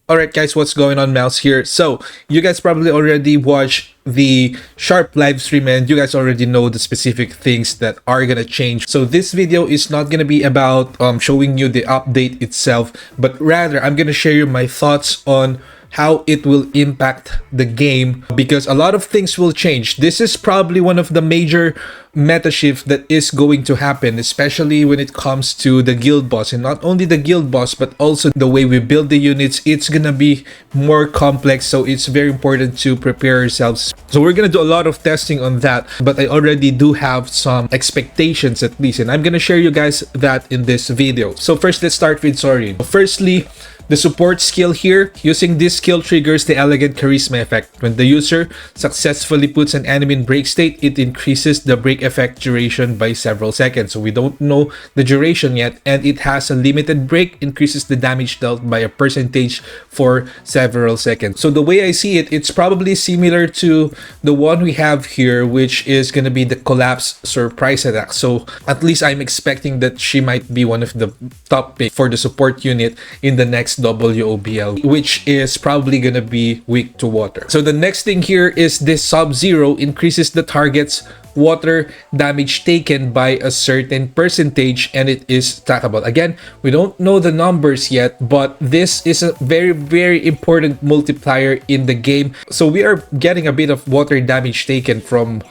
Alright guys, what's going on? Mouse here. So, you guys probably already watched the Sharp live stream and you guys already know the specific things that are gonna change. So this video is not gonna be about showing you the update itself, but rather I'm gonna share you my thoughts on how it will impact the game, because a lot of things will change. This is probably one of the major meta shift that is going to happen, especially when it comes to the guild boss, and not only the guild boss but also the way we build the units. It's gonna be more complex, so it's very important to prepare ourselves. So we're gonna do a lot of testing on that, but I already do have some expectations at least, and I'm gonna share you guys that in this video. So first, let's start with Seorin. Firstly, the support skill here, using this skill triggers the elegant charisma effect. When the user successfully puts an enemy in break state, it increases the break effect duration by several seconds. So we don't know the duration yet, and it has a limited break, increases the damage dealt by a percentage for several seconds. So the way I see it, it's probably similar to the one we have here, which is gonna be the collapse surprise attack. So at least I'm expecting that she might be one of the top pick for the support unit in the next WOBL, which is probably gonna be weak to water. So the next thing here is this Sub-Zero increases the target's water damage taken by a certain percentage, and it is stackable. Again, we don't know the numbers yet, but this is a very important multiplier in the game. So we are getting a bit of water damage taken from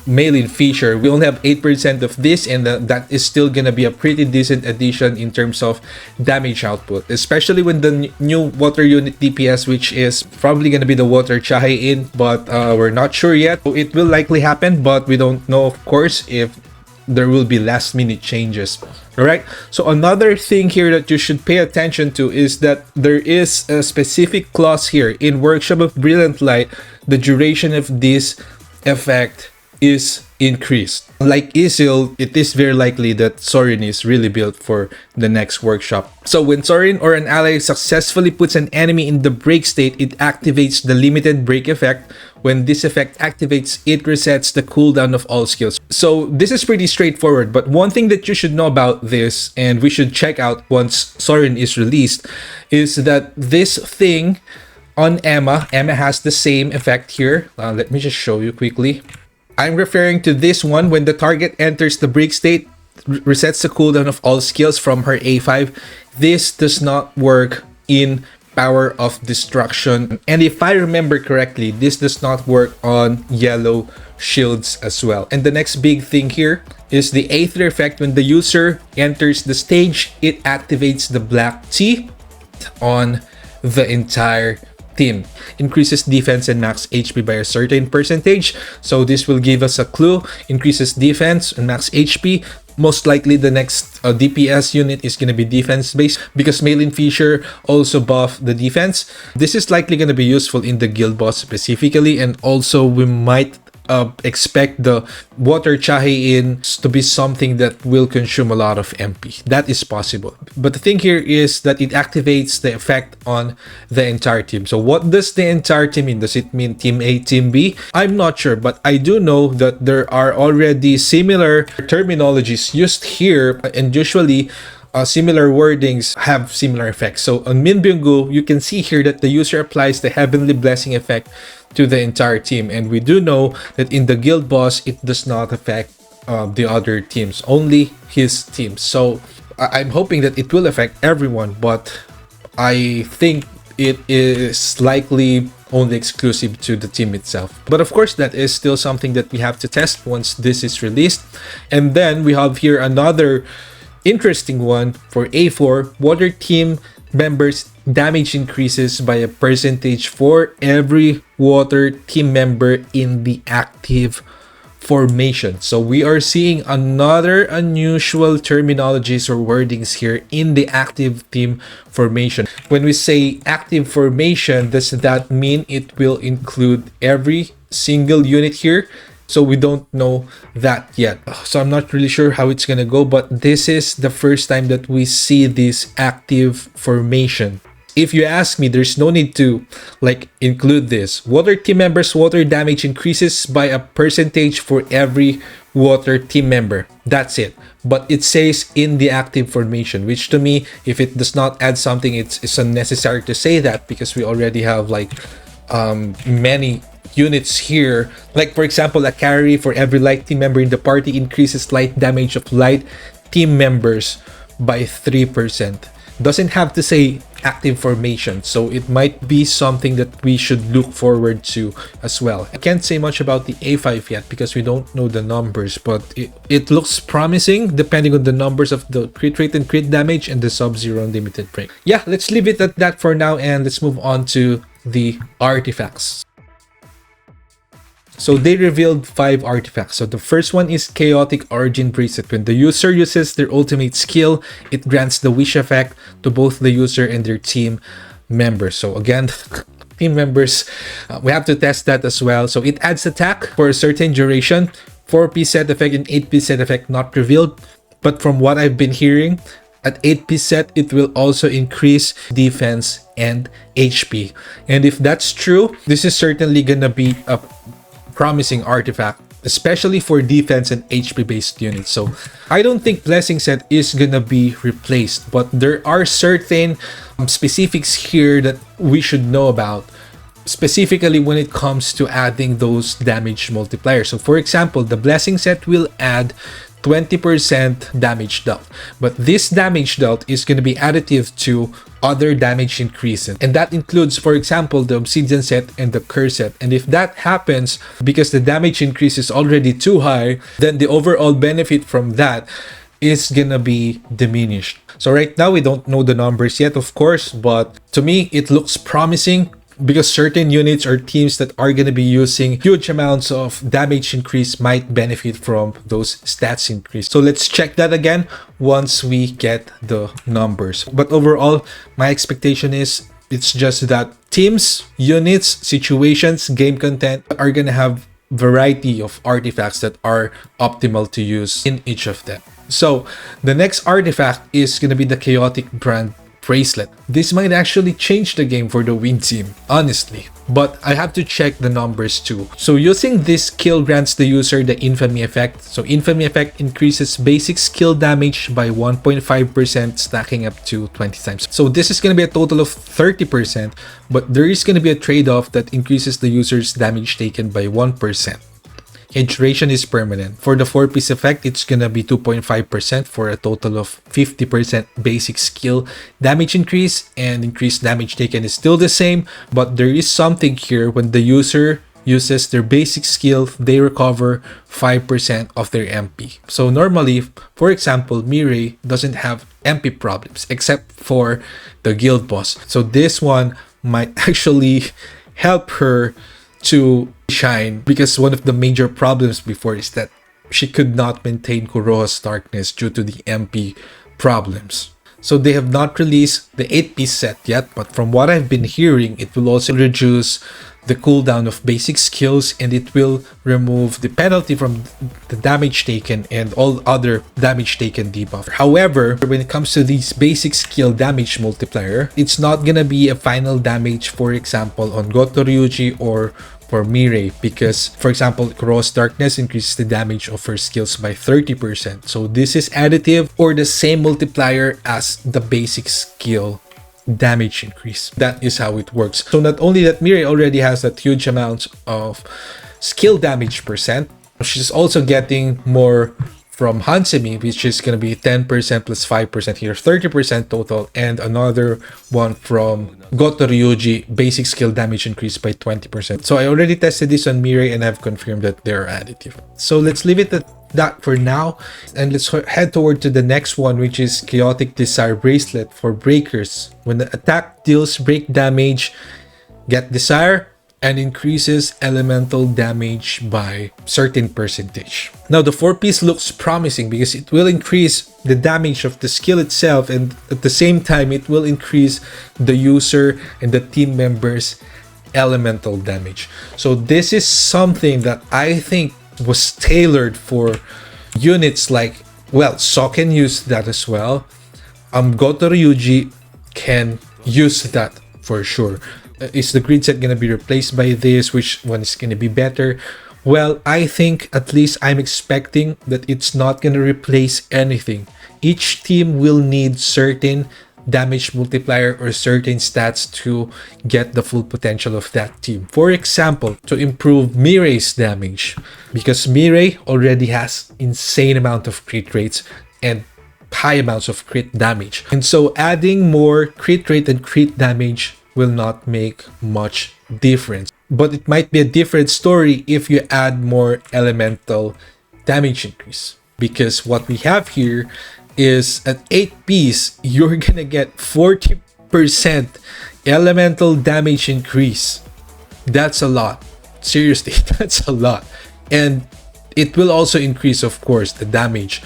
Maylin Fisher. We only have 8% of this, and that is still gonna be a pretty decent addition in terms of damage output, especially when the new water unit DPS, which is probably gonna be the water Chahe in, but we're not sure yet. So it will likely happen, but we don't know, of course, if there will be last minute changes. All right, so another thing here that you should pay attention to is that there is a specific clause here in Workshop of Brilliant Light. The duration of this effect is increased. Like Isil, it is very likely that Seorin is really built for the next workshop. So when Seorin or an ally successfully puts an enemy in the break state, it activates the limited break effect. When this effect activates, it resets the cooldown of all skills. So this is pretty straightforward, but one thing that you should know about this, and we should check out once Seorin is released, is that this thing on Emma has the same effect here. Let me just show you quickly. I'm referring to this one. When the target enters the break state, resets the cooldown of all skills from her A5. This does not work in Power of Destruction. And if I remember correctly, this does not work on yellow shields as well. And the next big thing here is the Aether effect. When the user enters the stage, it activates the black T on the entire team. Increases defense and max HP by a certain percentage. So this will give us a clue. Increases defense and max HP. Most likely the next DPS unit is going to be defense based, because Maylin Fisher also buffed the defense. This is likely going to be useful in the guild boss specifically, and also we might expect the water Chahe in to be something that will consume a lot of MP. That is possible. But the thing here is that it activates the effect on the entire team. So what does the entire team mean? Does it mean Team A, Team B? I'm not sure, but I do know that there are already similar terminologies used here, and usually similar wordings have similar effects. So on Minbyung-gu, you can see here that the user applies the Heavenly Blessing effect to the entire team, and we do know that in the guild boss it does not affect the other teams, only his team. So I'm hoping that it will affect everyone, but I think it is likely only exclusive to the team itself. But of course, that is still something that we have to test once this is released. And then we have here another interesting one for A4. Water team members damage increases by a percentage for every water team member in the active formation. So we are seeing another unusual terminologies or wordings here in the active team formation. When we say active formation, does that mean it will include every single unit here? So we don't know that yet. So I'm not really sure how it's gonna go, but this is the first time that we see this active formation. If you ask me, there's no need to include this. Water team members' water damage increases by a percentage for every water team member. That's it. but it says in the active formation, which to me, if it does not add something, it's unnecessary to say that, because we already have like many units here. Like for example, a carry for every light team member in the party increases light damage of light team members by 3%. Doesn't have to say active formation, so it might be something that we should look forward to as well. I can't say much about the A5 yet because we don't know the numbers, but it looks promising depending on the numbers of the crit rate and crit damage and the Sub-Zero Unlimited break. Yeah, let's leave it at that for now, and let's move on to the artifacts. So they revealed 5 artifacts. So the first one is Chaotic Origin Bracelet. When the user uses their ultimate skill, it grants the wish effect to both the user and their team members. So again, team members, we have to test that as well. So it adds attack for a certain duration, 4-piece set effect and 8-piece set effect not revealed. But from what I've been hearing, at 8-piece set, it will also increase defense and HP. And if that's true, this is certainly gonna be a promising artifact, especially for defense and HP based units. So I don't think blessing set is gonna be replaced, but there are certain specifics here that we should know about, specifically when it comes to adding those damage multipliers. So for example, the blessing set will add 20% damage dealt, but this damage dealt is going to be additive to other damage increases, and that includes, for example, the obsidian set and the curse set. And if that happens, because the damage increase is already too high, then the overall benefit from that is gonna be diminished. So right now we don't know the numbers yet, of course, but to me it looks promising, because certain units or teams that are going to be using huge amounts of damage increase might benefit from those stats increase. So let's check that again once we get the numbers. But overall, my expectation is it's just that teams, units, situations, game content are going to have variety of artifacts that are optimal to use in each of them. So the next artifact is going to be the Chaotic Brand Bracelet. This might actually change the game for the win team, honestly, but I have to check the numbers too. So using this skill grants the user the infamy effect. So infamy effect increases basic skill damage by 1.5%, stacking up to 20 times. So this is going to be a total of 30%, but there is going to be a trade-off that increases the user's damage taken by 1%. And duration is permanent. For the 4-piece effect, it's gonna be 2.5% for a total of 50% basic skill damage increase, and increased damage taken is still the same, but there is something here. When the user uses their basic skill, they recover 5% of their MP. So normally, for example, Mirai doesn't have MP problems except for the guild boss. So this one might actually help her to shine, because one of the major problems before is that she could not maintain Kuroha's darkness due to the MP problems. So they have not released the 8-piece set yet, but from what I've been hearing, it will also reduce the cooldown of basic skills, and it will remove the penalty from the damage taken and all other damage taken debuff. However, when it comes to these basic skill damage multiplier, it's not gonna be a final damage, for example, on Goto Ryuji or for Mirai, because, for example, Cross Darkness increases the damage of her skills by 30%. So this is additive or the same multiplier as the basic skill damage increase. That is how it works. So not only that Mirai already has that huge amount of skill damage percent, she's also getting more from Hansemi, which is going to be 10% plus 5% here, 30% total, and another one from Goto Ryuji, basic skill damage increased by 20%. So I already tested this on Mirai and I've confirmed that they're additive. So let's leave it at that for now, and let's head toward to the next one, which is Chaotic Desire Bracelet for Breakers. When the attack deals break damage, get Desire, and increases elemental damage by certain percentage. Now the 4-piece looks promising because it will increase the damage of the skill itself, and at the same time it will increase the user and the team members' elemental damage. So this is something that I think was tailored for units like, well, So can use that as well. Goto Ryuji can use that for sure. Is the grid set gonna be replaced by this? Which one is gonna be better? Well, I think at least I'm expecting that it's not going to replace anything. Each team will need certain damage multiplier or certain stats to get the full potential of that team. For example, to improve Mirei's damage, because Mirei already has insane amount of crit rates and high amounts of crit damage. And so adding more crit rate and crit damage will not make much difference. But it might be a different story if you add more elemental damage increase. Because what we have here is at 8 piece, you're gonna get 40% elemental damage increase. That's a lot. Seriously, that's a lot. And it will also increase, of course, the damage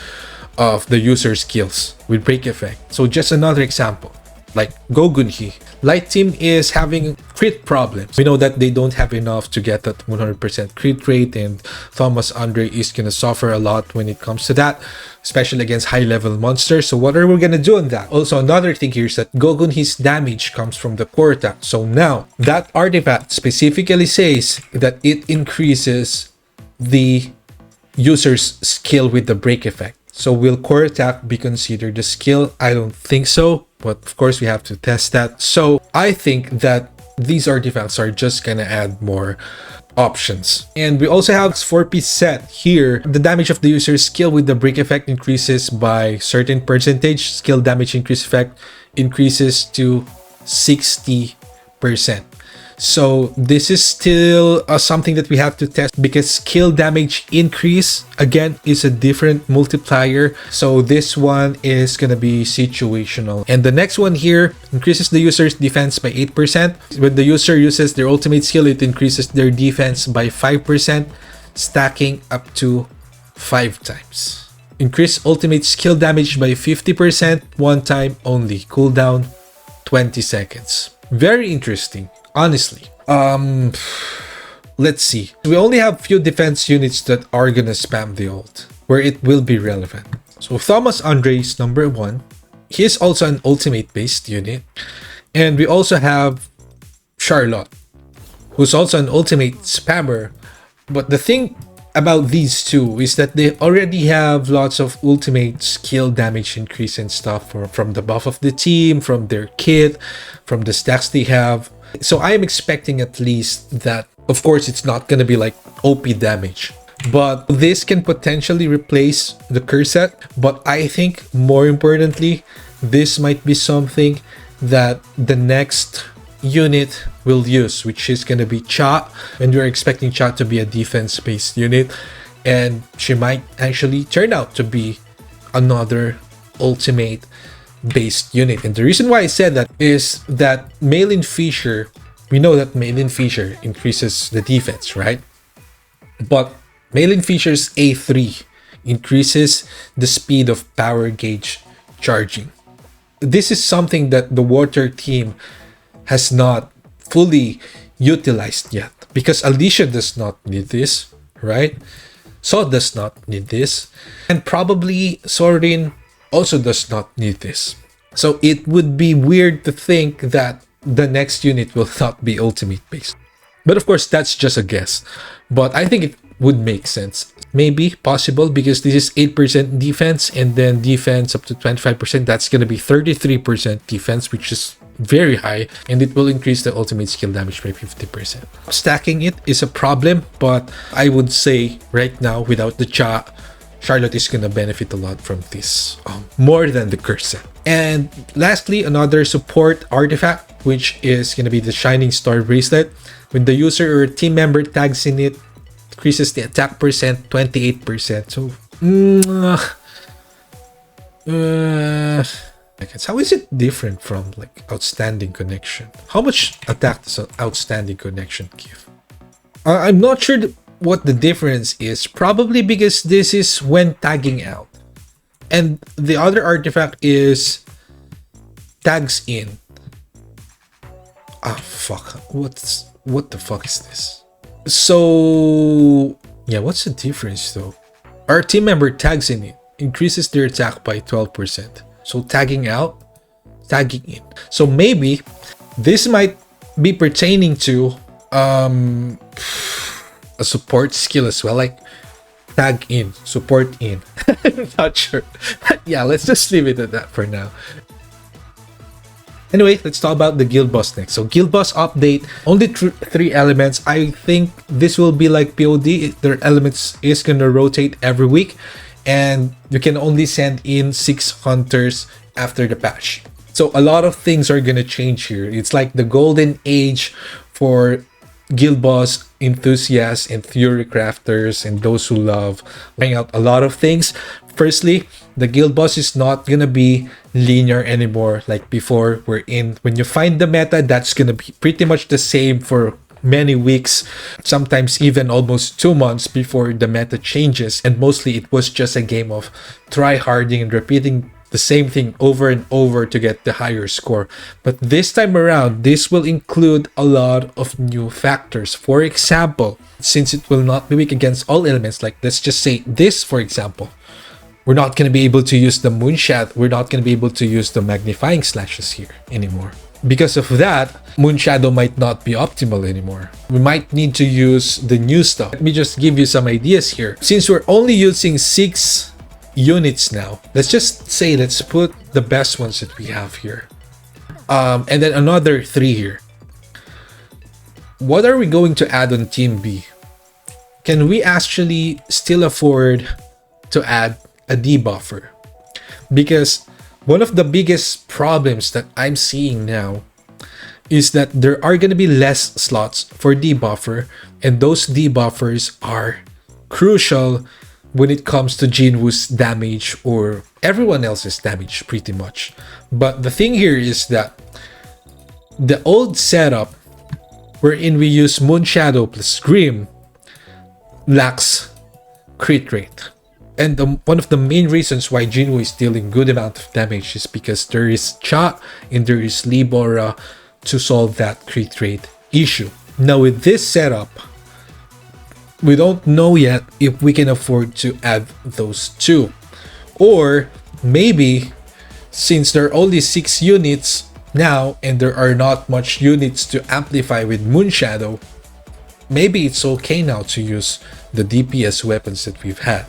of the user's skills with break effect. So just another example, like Gogunhi. Light team is having crit problems. We know that they don't have enough to get that 100% crit rate, and Thomas Andre is gonna suffer a lot when it comes to that, especially against high level monsters. So what are we gonna do on that? Also, another thing here is that Gogunhi's damage comes from the core attack. So now that artifact specifically says that it increases the user's skill with the break effect. So will core attack be considered a skill? I don't think so, but of course we have to test that. So I think that these artifacts are just gonna add more options. And we also have 4-piece set here. The damage of the user's skill with the break effect increases by certain percentage. Skill damage increase effect increases to 60%. So this is still something that we have to test, because skill damage increase again is a different multiplier. So this one is gonna be situational. And the next one here increases the user's defense by 8%. When the user uses their ultimate skill, it increases their defense by 5%, stacking up to 5 times. Increase ultimate skill damage by 50% one time only. Cooldown 20 seconds. Very interesting. Honestly, let's see. We only have few defense units that are gonna spam the ult, where it will be relevant. So Thomas Andre is number 1. He is also an ultimate based unit. And we also have Charlotte, who's also an ultimate spammer. But the thing about these two is that they already have lots of ultimate skill damage increase and stuff from the buff of the team, from their kit, from the stacks they have. So I am expecting at least that. Of course, it's not going to be like OP damage, but this can potentially replace the curse set. But I think more importantly, this might be something that the next unit will use, which is going to be Cha. And we're expecting Cha to be a defense based unit, and she might actually turn out to be another ultimate based unit. And the reason why I said that is that Malin Fisher, we know that Malin Fisher increases the defense, right? But Malin Fisher's A3 increases the speed of power gauge charging. This is something that the water team has not fully utilized yet, because Alicia does not need this, right? So does not need this, and probably Seorin also does not need this. So it would be weird to think that the next unit will not be ultimate based. But of course, that's just a guess. But I think it would make sense. Maybe possible, because this is 8% defense, and then defense up to 25%. That's going to be 33% defense, which is very high, and it will increase the ultimate skill damage by 50%. Stacking it is a problem, but I would say right now, without the Cha, Charlotte is gonna benefit a lot from this, more than the curse set. And lastly, another support artifact, which is gonna be the Shining Star Bracelet. When the user or team member tags in it, increases the attack percent 28%. So, how is it different from like Outstanding Connection? How much attack does an Outstanding Connection give? I'm not sure what the difference is. Probably because this is when tagging out, and the other artifact is tags in. Fuck, what the fuck is this? So yeah, what's the difference though? Our team member tags in it, increases their attack by 12%. So tagging out, tagging in. So maybe this might be pertaining to a support skill as well, like tag in, support in. I'm not sure. Yeah, let's just leave it at that for now. Anyway, let's talk about the guild boss next. So guild boss update, only three elements. I think this will be like POD. Their elements is gonna rotate every week, and you can only send in 6 hunters after the patch. So a lot of things are gonna change here. It's like the golden age for guild boss enthusiasts and Theorycrafters and those who love trying out a lot of things. Firstly, the guild boss is not gonna be linear anymore like before. When you find the meta, that's gonna be pretty much the same for many weeks, sometimes even almost 2 months before the meta changes. And mostly it was just a game of try harding and repeating the same thing over and over to get the higher score. But this time around, this will include a lot of new factors. For example, since it will not be weak against all elements, like let's just say this, for example, we're not going to be able to use the Moonshadow. We're not going to be able to use the magnifying slashes here anymore. Because of that, Moonshadow might not be optimal anymore. We might need to use the new stuff. Let me just give you some ideas here. Since we're only using 6 units now, let's just say let's put the best ones that we have here. And then another 3 here. What are we going to add on Team B? Can we actually still afford to add a debuffer? Because one of the biggest problems that I'm seeing now is that there are going to be less slots for debuffer, and those debuffers are crucial when it comes to Jinwoo's damage or everyone else's damage pretty much. But the thing here is that the old setup wherein we use Moonshadow plus Grim lacks crit rate. And one of the main reasons why Jinwoo is dealing good amount of damage is because there is Cha and there is Libora to solve that crit rate issue. Now with this setup, we don't know yet if we can afford to add those two. Or maybe since there are only 6 units now and there are not much units to amplify with Moonshadow, maybe it's okay now to use the DPS weapons that we've had.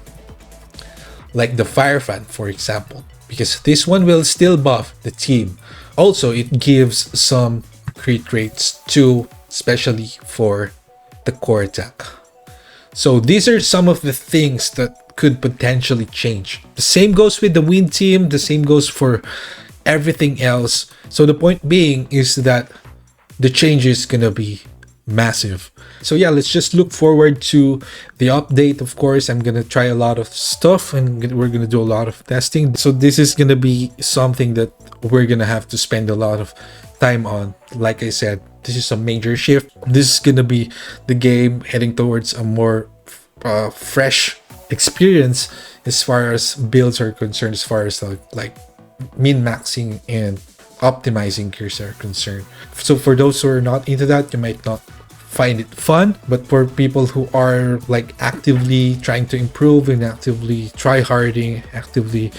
Like the Fire Fan, for example, because this one will still buff the team. Also, it gives some crit rates too, especially for the core attack. So these are some of the things that could potentially change. The same goes with the Wind team, the same goes for everything else. So the point being is that the change is gonna be massive. So yeah, let's just look forward to the update. Of course, I'm gonna try a lot of stuff and we're gonna do a lot of testing. So this is gonna be something that we're gonna have to spend a lot of time on. Like I said, this is a major shift. This is gonna be the game heading towards a more fresh experience as far as builds are concerned, as far as like min-maxing and optimizing gears are concerned. So for those who are not into that, you might not find it fun, but for people who are like actively trying to improve and actively try harding, actively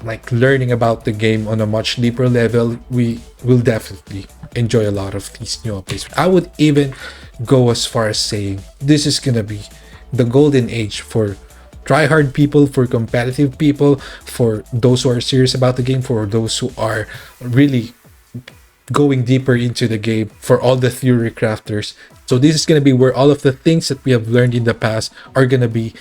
like learning about the game on a much deeper level, we will definitely enjoy a lot of these new updates. I would even go as far as saying this is gonna be the golden age for try-hard people, for competitive people, for those who are serious about the game, for those who are really going deeper into the game, for all the theory crafters. So this is going to be where all of the things that we have learned in the past are going to be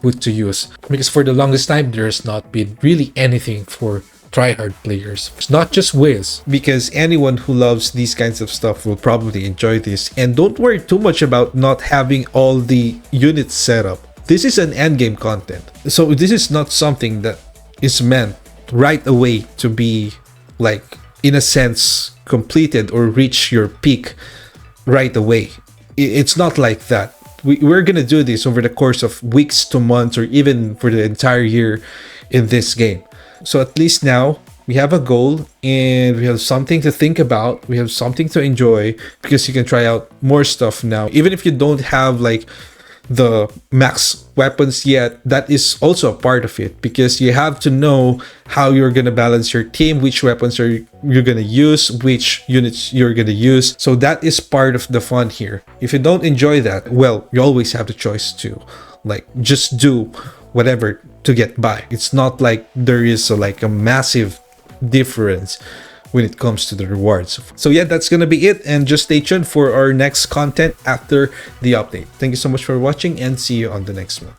put to use. Because for the longest time, there's not been really anything for try-hard players. It's not just Wiz. Because anyone who loves these kinds of stuff will probably enjoy this. And don't worry too much about not having all the units set up. This is an endgame content. So this is not something that is meant right away to be like, in a sense, completed or reach your peak right away. It's not like that. We're gonna do this over the course of weeks to months or even for the entire year in this game. So at least now we have a goal and we have something to think about. We have something to enjoy because you can try out more stuff now. Even if you don't have like the max weapons yet, that is also a part of it, because you have to know how you're gonna balance your team, which weapons are you're gonna use, which units you're gonna use. So that is part of the fun here. If you don't enjoy that, well, you always have the choice to like just do whatever to get by. It's not like there is like a massive difference when it comes to the rewards. So yeah, that's gonna be it, and just stay tuned for our next content after the update. Thank you so much for watching, and see you on the next one.